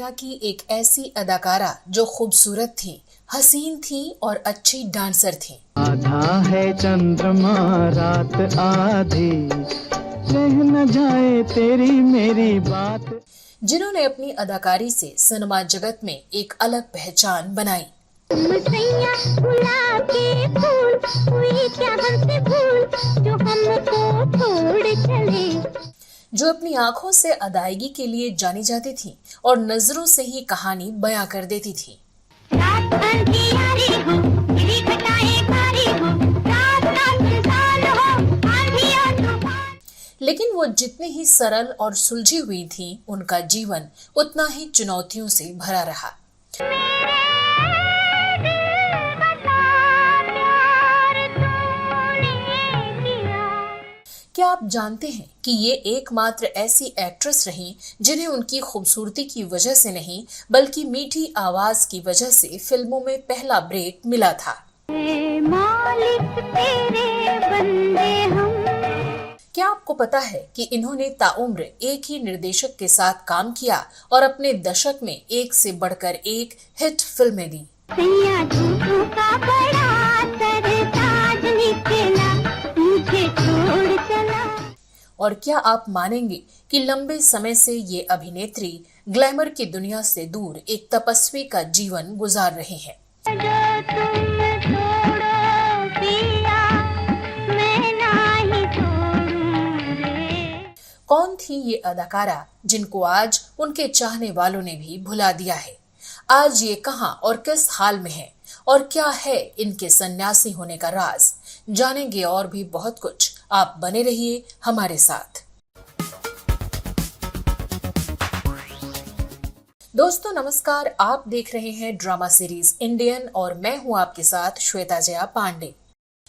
संध्या की एक ऐसी अदाकारा जो खूबसूरत थी, हसीन थी और अच्छी डांसर थी। आधा है चंद्रमा रात आधी, रह न जाए तेरी मेरी बात। जिन्होंने अपनी अदाकारी से सिनेमा जगत में एक अलग पहचान बनाई। जो अपनी आंखों से अदायगी के लिए जानी जाती थी और नजरों से ही कहानी बयां कर देती थी। लेकिन वो जितनी ही सरल और सुलझी हुई थी, उनका जीवन उतना ही चुनौतियों से भरा रहा। क्या आप जानते हैं कि ये एकमात्र ऐसी एक्ट्रेस रही जिन्हें उनकी खूबसूरती की वजह से नहीं, बल्कि मीठी आवाज की वजह से फिल्मों में पहला ब्रेक मिला था। क्या आपको पता है कि इन्होंने ताउम्र एक ही निर्देशक के साथ काम किया और अपने दशक में एक से बढ़कर एक हिट फिल्में दी। और क्या आप मानेंगे कि लंबे समय से ये अभिनेत्री ग्लैमर की दुनिया से दूर एक तपस्वी का जीवन गुजार रही हैं। कौन थी ये अदाकारा जिनको आज उनके चाहने वालों ने भी भुला दिया है? आज ये कहां और किस हाल में है और क्या है इनके सन्यासी होने का राज? जानेंगे और भी बहुत कुछ। आप बने रहिए हमारे साथ। दोस्तों नमस्कार, आप देख रहे हैं ड्रामा सीरीज इंडियन और मैं हूं आपके साथ श्वेता जया पांडे।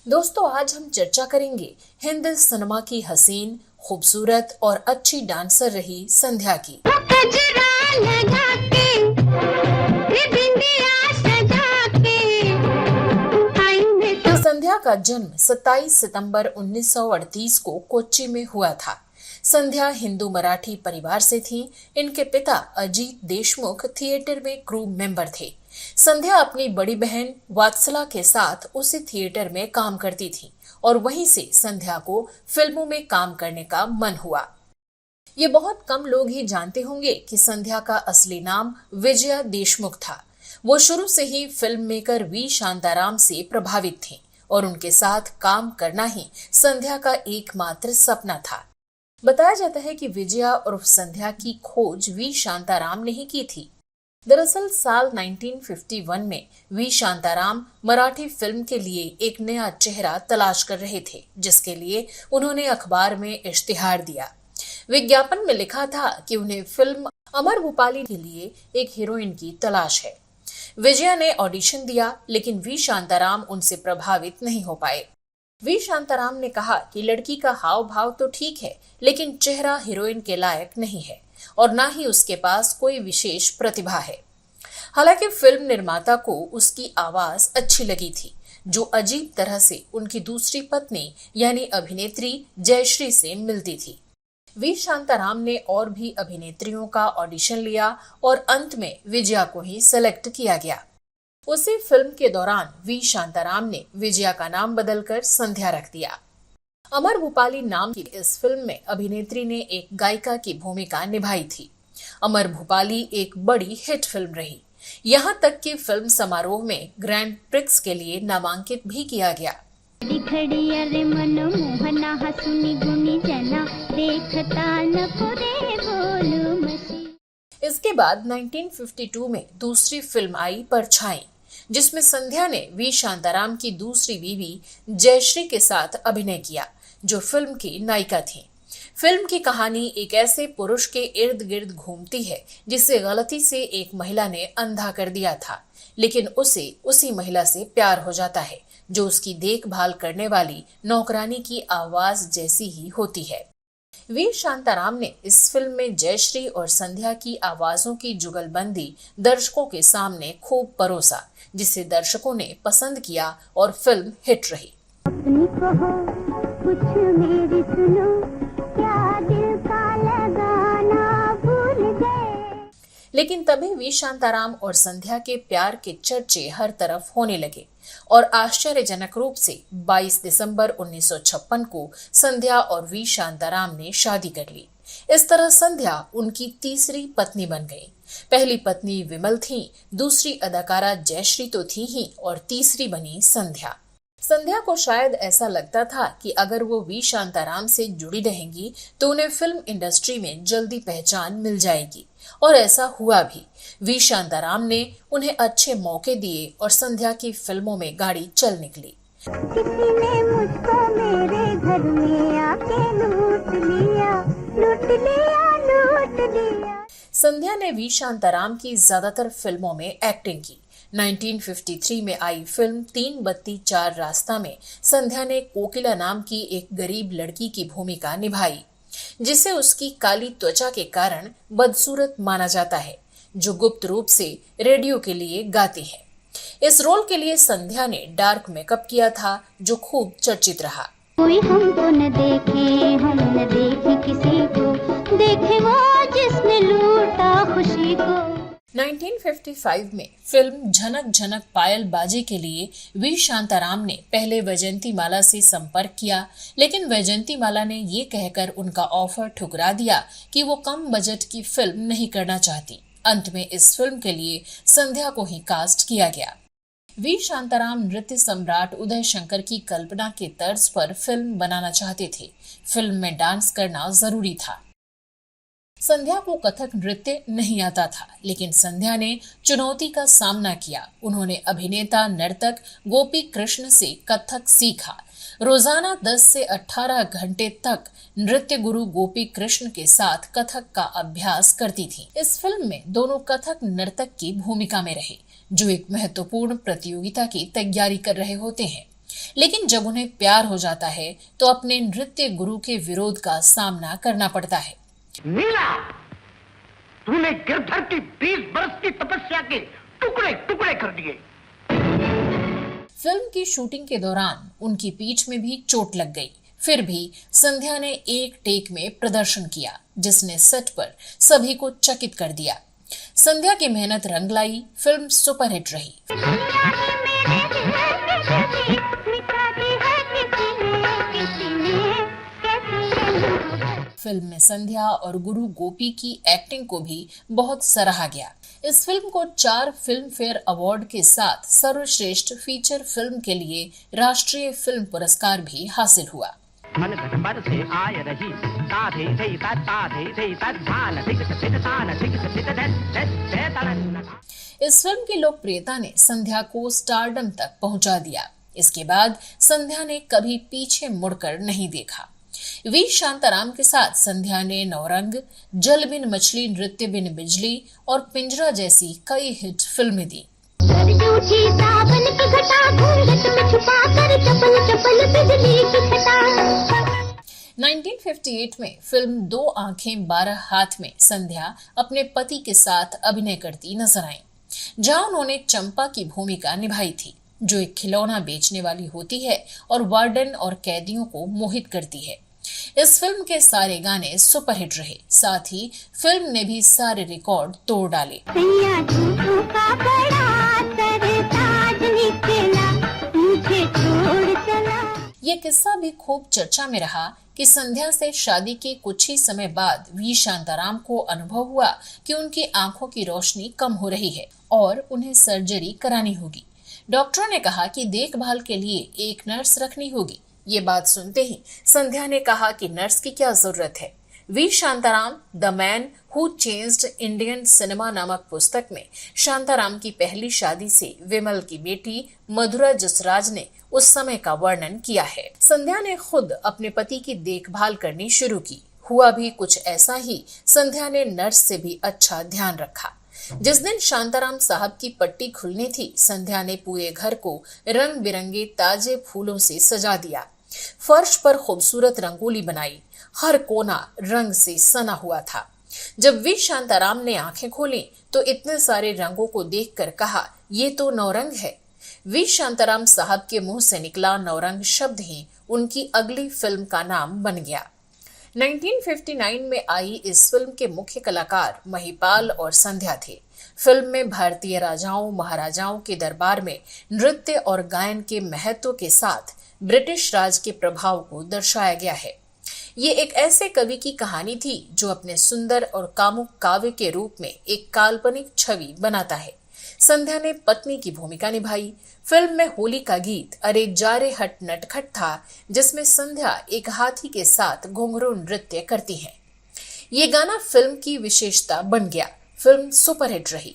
दोस्तों आज हम चर्चा करेंगे हिंदी सिनेमा की हसीन, खूबसूरत और अच्छी डांसर रही संध्या की। संध्या का जन्म 27 सितंबर 1938 को कोच्चि में हुआ था। संध्या हिंदू मराठी परिवार से थी। इनके पिता अजीत देशमुख थिएटर में क्रू मेंबर थे। संध्या अपनी बड़ी बहन वात्सला के साथ उसी थिएटर में काम करती थी और वहीं से संध्या को फिल्मों में काम करने का मन हुआ। ये बहुत कम लोग ही जानते होंगे कि संध्या का असली नाम विजया देशमुख था। वो शुरू से ही फिल्म मेकर वी शांताराम से प्रभावित थी और उनके साथ काम करना ही संध्या का एकमात्र सपना था। बताया जाता है कि विजया उर्फ संध्या की खोज वी शांताराम ने ही की थी। दरअसल साल 1951 में वी शांताराम मराठी फिल्म के लिए एक नया चेहरा तलाश कर रहे थे, जिसके लिए उन्होंने अखबार में इश्तिहार दिया। विज्ञापन में लिखा था कि उन्हें फिल्म अमर भूपाली के लिए एक हीरोइन की तलाश है। विजया ने ऑडिशन दिया, लेकिन वी शांताराम उनसे प्रभावित नहीं हो पाए। वी शांताराम ने कहा कि लड़की का हाव भाव तो ठीक है, लेकिन चेहरा हीरोइन के लायक नहीं है और ना ही उसके पास कोई विशेष प्रतिभा है। हालांकि फिल्म निर्माता को उसकी आवाज अच्छी लगी थी, जो अजीब तरह से उनकी दूसरी पत्नी यानी अभिनेत्री जयश्री से मिलती थी। वी शांताराम ने और भी अभिनेत्रियों का ऑडिशन लिया और अंत में विजया को ही सेलेक्ट किया गया। उसी फिल्म के दौरान वी शांताराम ने विजया का नाम बदलकर संध्या रख दिया। अमर भूपाली नाम की इस फिल्म में अभिनेत्री ने एक गायिका की भूमिका निभाई थी। अमर भूपाली एक बड़ी हिट फिल्म रही, यहाँ तक कि फिल्म समारोह में ग्रैंड प्रिक्स के लिए नामांकित भी किया गया। इसके बाद 1952 में दूसरी फिल्म आई परछाई, जिसमें संध्या ने वी शांताराम की दूसरी बीवी जयश्री के साथ अभिनय किया, जो फिल्म की नायिका थी। फिल्म की कहानी एक ऐसे पुरुष के इर्द गिर्द घूमती है जिसे गलती से एक महिला ने अंधा कर दिया था, लेकिन उसे उसी महिला से प्यार हो जाता है, जो उसकी देखभाल करने वाली नौकरानी की आवाज जैसी ही होती है। वी शांताराम ने इस फिल्म में जयश्री और संध्या की आवाजों की जुगलबंदी दर्शकों के सामने खूब परोसा, जिसे दर्शकों ने पसंद किया और फिल्म हिट रही। अपनी कहो, कुछ मेरी सुनो, क्या दिल का लगाना भूल गए। लेकिन तभी वी शांताराम और संध्या के प्यार के चर्चे हर तरफ होने लगे और आश्चर्यजनक रूप से 22 दिसंबर 1956 को संध्या और वी शांताराम ने शादी कर ली। इस तरह संध्या उनकी तीसरी पत्नी बन गई। पहली पत्नी विमल थी, दूसरी अदाकारा जयश्री तो थी ही और तीसरी बनी संध्या। संध्या को शायद ऐसा लगता था कि अगर वो वी शांताराम से जुड़ी रहेंगी तो उन्हें फिल्म इंडस्ट्री में जल्दी पहचान मिल जाएगी और ऐसा हुआ भी। वी शांताराम ने उन्हें अच्छे मौके दिए और संध्या की फिल्मों में गाड़ी चल निकली। किसी ने मुझको मेरे घर में आके लूट लिया, लूट लिया, लूट लिया। संध्या ने वी शांताराम की ज्यादातर फिल्मों में एक्टिंग की। 1953 में आई फिल्म 3 बत्ती 4 रास्ता में संध्या ने कोकिला नाम की एक गरीब लड़की की भूमिका निभाई, जिसे उसकी काली त्वचा के कारण बदसूरत माना जाता है, जो गुप्त रूप से रेडियो के लिए गाती है। इस रोल के लिए संध्या ने डार्क मेकअप किया था, जो खूब चर्चित रहा। कोई हमको न देखे, हम न देखे किसी को, देखे वो जिसने लूटा खुशी को। 1955 में फिल्म झनक झनक पायल बाजे के लिए वी शांताराम ने पहले वैजयंती माला से संपर्क किया, लेकिन वैजयंती माला ने ये कहकर उनका ऑफर ठुकरा दिया कि वो कम बजट की फिल्म नहीं करना चाहती। अंत में इस फिल्म के लिए संध्या को ही कास्ट किया गया। वी शांताराम नृत्य सम्राट उदय शंकर की कल्पना के तर्ज पर फिल्म बनाना चाहते थे। फिल्म में डांस करना जरूरी था। संध्या को कथक नृत्य नहीं आता था, लेकिन संध्या ने चुनौती का सामना किया। उन्होंने अभिनेता नर्तक गोपी कृष्ण से कथक सीखा। रोजाना 10 से 18 घंटे तक नृत्य गुरु गोपी कृष्ण के साथ कथक का अभ्यास करती थी। इस फिल्म में दोनों कथक नर्तक की भूमिका में रहे, जो एक महत्वपूर्ण प्रतियोगिता की तैयारी कर रहे होते हैं। लेकिन जब उन्हें प्यार हो जाता है तो अपने नृत्य गुरु के विरोध का सामना करना पड़ता है। नीला, तूने गिरधर की 20 बरस की तपस्या के टुकड़े टुकड़े कर दिए। फिल्म की शूटिंग के दौरान उनकी पीठ में भी चोट लग गई। फिर भी संध्या ने एक टेक में प्रदर्शन किया, जिसने सेट पर सभी को चकित कर दिया। संध्या की मेहनत रंग लाई, फिल्म सुपरहिट रही। फिल्म में संध्या और गुरु गोपी की एक्टिंग को भी बहुत सराहा गया। इस फिल्म को 4 फिल्म फेयर अवार्ड के साथ सर्वश्रेष्ठ फीचर फिल्म के लिए राष्ट्रीय फिल्म पुरस्कार भी हासिल हुआ। मन घटपर से आय रही, साधे थे साधे थे धान धिक सित तान धिक सित धन। इस फिल्म की लोकप्रियता ने संध्या को स्टारडम तक पहुंचा दिया। इसके बाद संध्या ने कभी पीछे मुड़कर नहीं देखा। वी शांताराम के साथ संध्या ने नौरंग, जल बिन मछली नृत्य बिन बिजली और पिंजरा जैसी कई हिट फिल्में दी। 1958 में फिल्म 2 आंखें 12 हाथ में संध्या अपने पति के साथ अभिनय करती नजर आईं, जहां उन्होंने चंपा की भूमिका निभाई थी, जो एक खिलौना बेचने वाली होती है और वार्डन और कैदियों को मोहित करती है। इस फिल्म के सारे गाने सुपरहिट रहे, साथ ही फिल्म ने भी सारे रिकॉर्ड तोड़ डाले। ये किस्सा भी खूब चर्चा में रहा कि संध्या से शादी के कुछ ही समय बाद वी शांताराम को अनुभव हुआ कि उनकी आंखों की रोशनी कम हो रही है और उन्हें सर्जरी करानी होगी। डॉक्टरों ने कहा कि देखभाल के लिए एक नर्स रखनी होगी। ये बात सुनते ही संध्या ने कहा कि नर्स की क्या जरूरत है। V Shantaram the man who changed Indian cinema नामक पुस्तक में शांताराम की पहली शादी से विमल की बेटी मधुरा जसराज ने उस समय का वर्णन किया है। संध्या ने खुद अपने पति की देखभाल करनी शुरू की। हुआ भी कुछ ऐसा ही, संध्या ने नर्स से भी अच्छा ध्यान रखा। जिस दिन शांताराम साहब की पट्टी खुलनी थी, संध्या ने पूरे घर को रंग बिरंगे ताजे फूलों से सजा दिया। फर्श पर खूबसूरत रंगोली बनाई। हर कोना रंग से सना हुआ था। जब वी शांताराम ने आंखें खोली तो इतने सारे रंगों को देखकर कहा, ये तो नौरंग है। वी शांताराम साहब के मुंह से निकला नौरंग शब्द ही उनकी अगली फिल्म का नाम बन गया। 1959 में आई इस फिल्म के मुख्य कलाकार महिपाल और संध्या थे। फिल्म में भारतीय राजाओं महाराजाओं के दरबार में नृत्य और गायन के महत्व के साथ ब्रिटिश राज के प्रभाव को दर्शाया गया है। ये एक ऐसे कवि की कहानी थी जो अपने सुंदर और कामुक काव्य के रूप में एक काल्पनिक छवि बनाता है। संध्या ने पत्नी की भूमिका निभाई। फिल्म में होली का गीत अरे जारे हट नटखट था, जिसमें संध्या एक हाथी के साथ घुंघरू नृत्य करती हैं। ये गाना फिल्म की विशेषता बन गया। फिल्म सुपरहिट रही।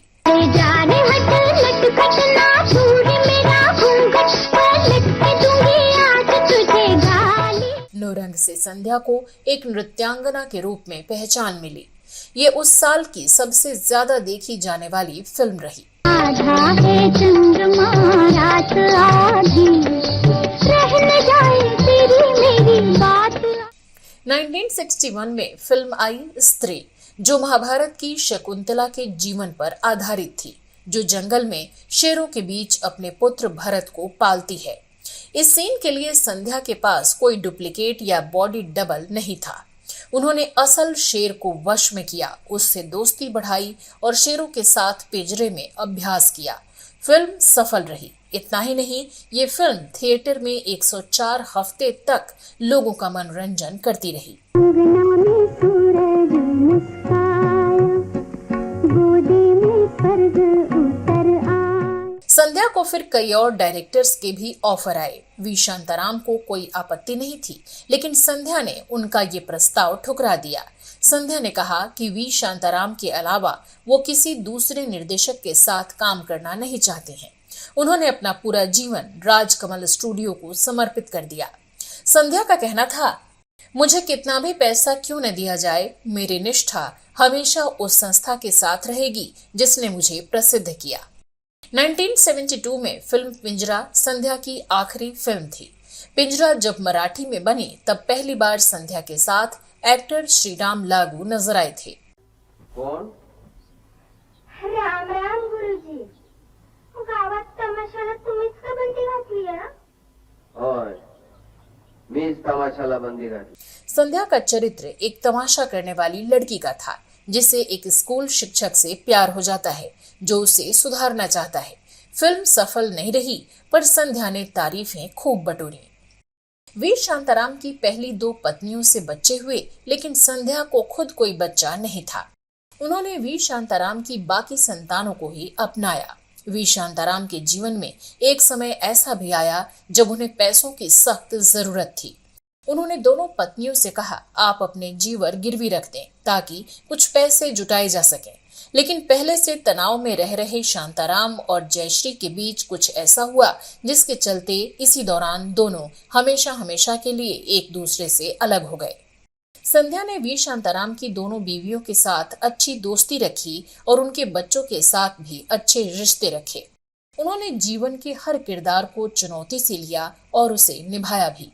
नौरंग से संध्या को एक नृत्यांगना के रूप में पहचान मिली। ये उस साल की सबसे ज्यादा देखी जाने वाली फिल्म रही। आधा है चंद्रमा रात आधी, रह न जाए तेरी मेरी बात। 1961 में फिल्म आई स्त्री, जो महाभारत की शकुंतला के जीवन पर आधारित थी, जो जंगल में शेरों के बीच अपने पुत्र भरत को पालती है। इस सीन के लिए संध्या के पास कोई डुप्लीकेट या बॉडी डबल नहीं था। उन्होंने असल शेर को वश में किया, उससे दोस्ती बढ़ाई और शेरों के साथ पिंजरे में अभ्यास किया। फिल्म सफल रही। इतना ही नहीं, ये फिल्म थिएटर में 104 हफ्ते तक लोगों का मनोरंजन करती रही। संध्या को फिर कई और डायरेक्टर्स के भी ऑफर आए। वी शांताराम को कोई आपत्ति नहीं थी, लेकिन संध्या ने उनका ये प्रस्ताव ठुकरा दिया। संध्या ने कहा कि वी शांताराम के अलावा वो किसी दूसरे निर्देशक के साथ काम करना नहीं चाहते हैं। उन्होंने अपना पूरा जीवन राजकमल स्टूडियो को समर्पित कर दिया। संध्या का कहना था, मुझे कितना भी पैसा क्यों न दिया जाए, मेरी निष्ठा हमेशा उस संस्था के साथ रहेगी जिसने मुझे प्रसिद्ध किया। 1972 में फिल्म पिंजरा संध्या की आखिरी फिल्म थी। पिंजरा जब मराठी में बनी तब पहली बार संध्या के साथ एक्टर श्रीराम लागू नजर आए थे। कौन? राम राम गुरुजी, गावात तमाशाला तुम्हीच का बंदी घातली आहे? होय, मीच तमाशाला बंदी घातली। संध्या का चरित्र एक तमाशा करने वाली लड़की का था, जिसे एक स्कूल शिक्षक से प्यार हो जाता है, जो उसे सुधारना चाहता है। फिल्म सफल नहीं रही, पर संध्या ने तारीफें खूब बटोरी। वी शांताराम की पहली 2 पत्नियों से बच्चे हुए, लेकिन संध्या को खुद कोई बच्चा नहीं था। उन्होंने वी शांताराम की बाकी संतानों को ही अपनाया। वी शांताराम के जीवन में एक समय ऐसा भी आया जब उन्हें पैसों की सख्त जरूरत थी। उन्होंने दोनों पत्नियों से कहा, आप अपने जीवर गिरवी रख दें ताकि कुछ पैसे जुटाए जा सकें। लेकिन पहले से तनाव में रह रहे शांताराम और जयश्री के बीच कुछ ऐसा हुआ जिसके चलते इसी दौरान दोनों हमेशा के लिए एक दूसरे से अलग हो गए। संध्या ने वी शांताराम की दोनों बीवियों के साथ अच्छी दोस्ती रखी और उनके बच्चों के साथ भी अच्छे रिश्ते रखे। उन्होंने जीवन के हर किरदार को चुनौती से लिया और उसे निभाया भी।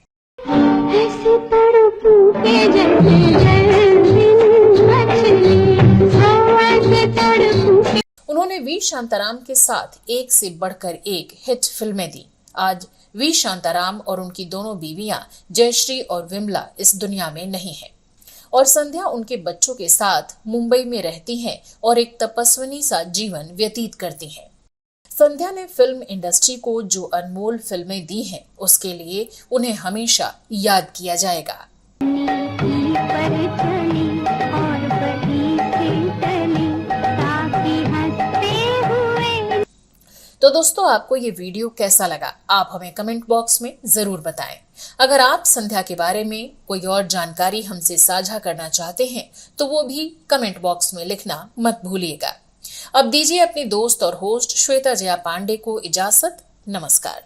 उन्होंने वी शांताराम के साथ एक से बढ़कर एक हिट फिल्में दी। आज वी शांताराम और उनकी दोनों बीवियां जयश्री और विमला इस दुनिया में नहीं है, और संध्या उनके बच्चों के साथ मुंबई में रहती हैं और एक तपस्विनी सा जीवन व्यतीत करती हैं। संध्या ने फिल्म इंडस्ट्री को जो अनमोल फिल्में दी हैं, उसके लिए उन्हें हमेशा याद किया जाएगा। तो दोस्तों, आपको ये वीडियो कैसा लगा, आप हमें कमेंट बॉक्स में जरूर बताएं। अगर आप संध्या के बारे में कोई और जानकारी हमसे साझा करना चाहते हैं तो वो भी कमेंट बॉक्स में लिखना मत भूलिएगा। अब दीजिए अपनी दोस्त और होस्ट श्वेता जया पांडे को इजाजत। नमस्कार।